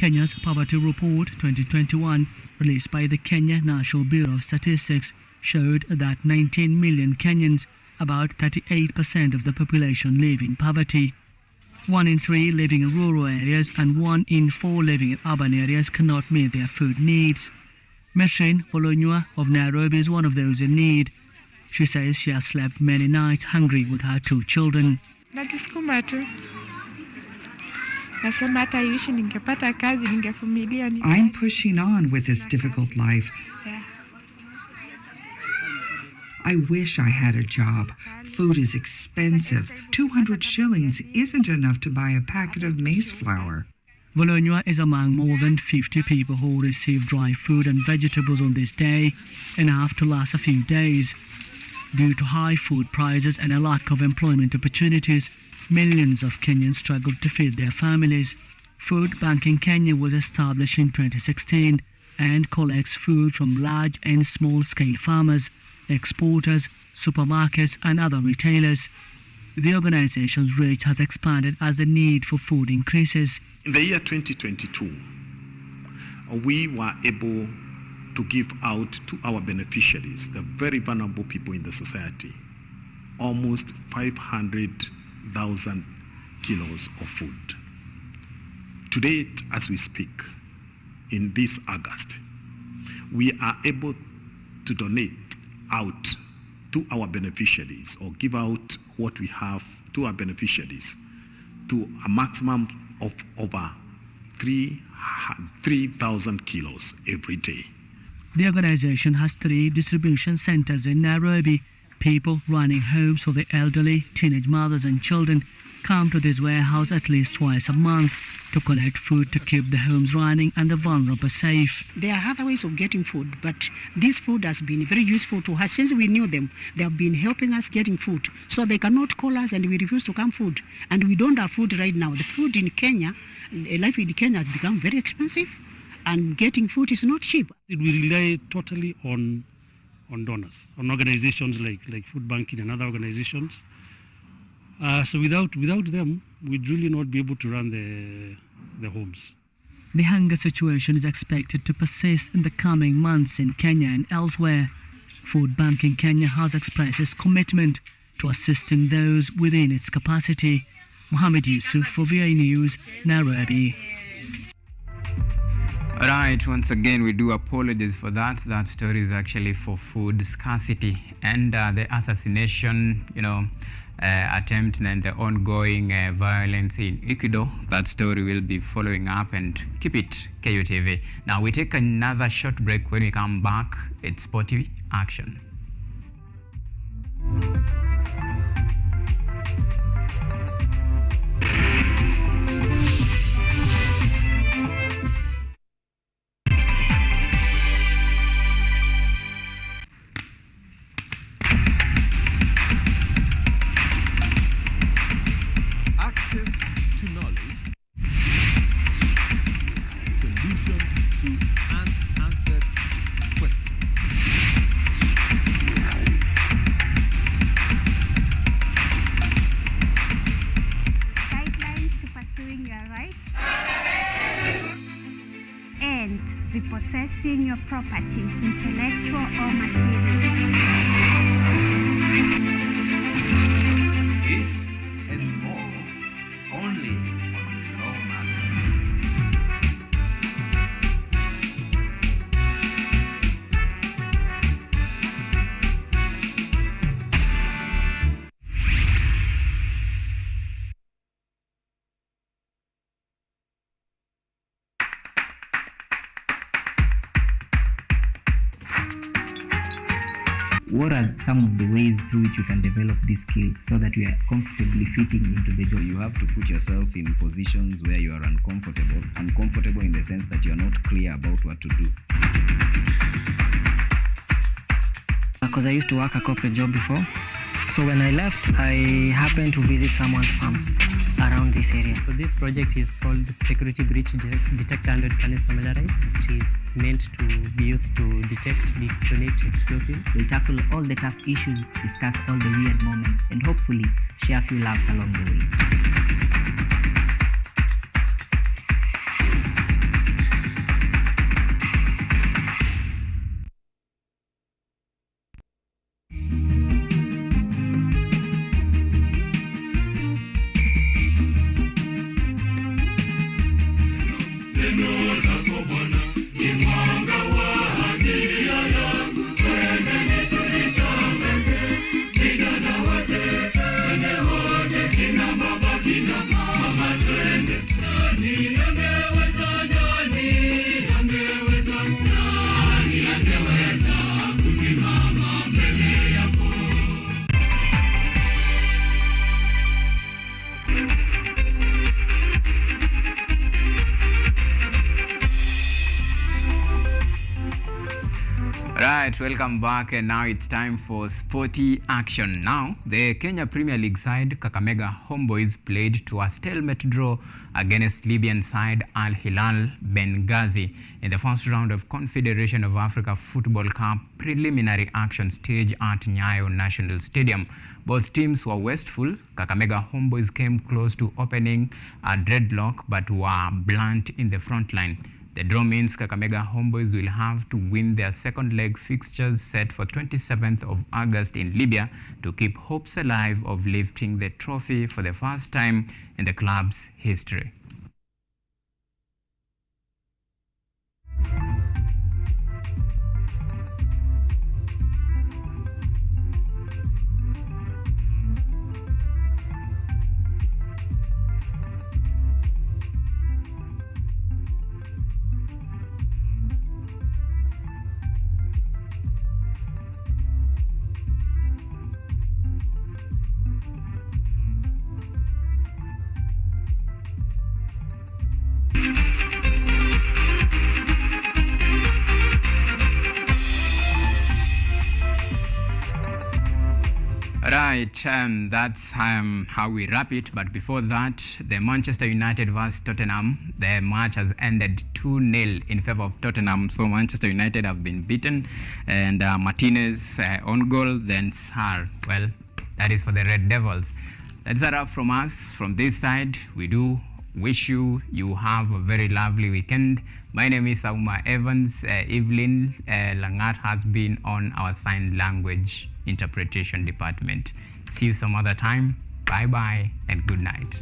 Kenya's Poverty Report 2021, released by the Kenya National Bureau of Statistics, showed that 19 million Kenyans, about 38% of the population, live in poverty. 1 in 3 living in rural areas and 1 in 4 living in urban areas cannot meet their food needs. Metrin Bolonyua of Nairobi is one of those in need. She says she has slept many nights hungry with her 2 children. Najisukuma tu. Nasema hata iwishi ningepata kazi ningevumilia. I'm pushing on with this difficult life. Yeah. I wish I had a job. Food is expensive. 200 shillings isn't enough to buy a packet of maize flour. Bolonyua is among more than 50 people who receive dry food and vegetables on this day, enough to last a few days. Due to high food prices and a lack of employment opportunities, millions of Kenyans struggle to feed their families. Food Bank in Kenya was established in 2016 and collects food from large and small-scale farmers, exporters, supermarkets and other retailers. The organization's reach has expanded as the need for food increases. In the year 2022, we were able to give out to our beneficiaries, the very vulnerable people in the society, almost 500,000 kilos of food. To date, as we speak, in this August, we are able to donate out to our beneficiaries or give out what we have to our beneficiaries to a maximum of over 3,000 kilos every day. The organization has 3 distribution centers in Nairobi. People running homes for the elderly, teenage mothers and children come to this warehouse at least twice a month to collect food to keep the homes running and the vulnerable safe. There are other ways of getting food, but this food has been very useful to us. Since we knew them, they have been helping us getting food. So they cannot call us and we refuse to come food. And we don't have food right now. The food in Kenya, life in Kenya has become very expensive and getting food is not cheap. We rely totally on donors, on organizations like Food Banking and other organizations. So without them, we'd really not be able to run the homes. The hunger situation is expected to persist in the coming months in Kenya and elsewhere. Food Bank in Kenya has expressed its commitment to assisting those within its capacity. Mohammed Yusuf for VI News, Nairobi. All right, once again, we do apologize for that. That story is actually for food scarcity and the assassination, attempt and the ongoing violence in Ikido. That story will be following up, and keep it KUTV. Now we take another short break. When we come back, it's Sporty Action. Repossessing your property, intellectual or material. This and more, only on Law Matters. What are some of the ways through which you can develop these skills so that you are comfortably fitting into the job? You have to put yourself in positions where you are uncomfortable in the sense that you are not clear about what to do. Because I used to work a corporate job before. So when I left, I happened to visit someone's farm around this area. So this project is called Security Breach Detector and Readiness Familiarize. It is meant to be used to detect, detonate explosives. We'll tackle all the tough issues, discuss all the weird moments, and hopefully share a few laughs along the way. Right, welcome back, and now it's time for sporty action. Now, the Kenya Premier League side Kakamega Homeboys played to a stalemate draw against Libyan side Al Hilal Benghazi in the first round of Confederation of Africa Football Cup preliminary action stage at Nyayo National Stadium. Both teams were wasteful. Kakamega Homeboys came close to opening a deadlock but were blunt in the front line. The draw means Kakamega Homeboys will have to win their second leg fixtures set for 27th of August in Libya to keep hopes alive of lifting the trophy for the first time in the club's history. Right, that's how we wrap it. But before that, the Manchester United vs Tottenham, the match has ended 2-0 in favor of Tottenham. So Manchester United have been beaten, and Martinez on goal, then Sarr. Well, that is for the Red Devils. That's a wrap from us. From this side, we do wish you have a very lovely weekend. My name is AUMA Evans. Evelyn Langat has been on our sign language interpretation department. See you some other time. Bye bye and good night.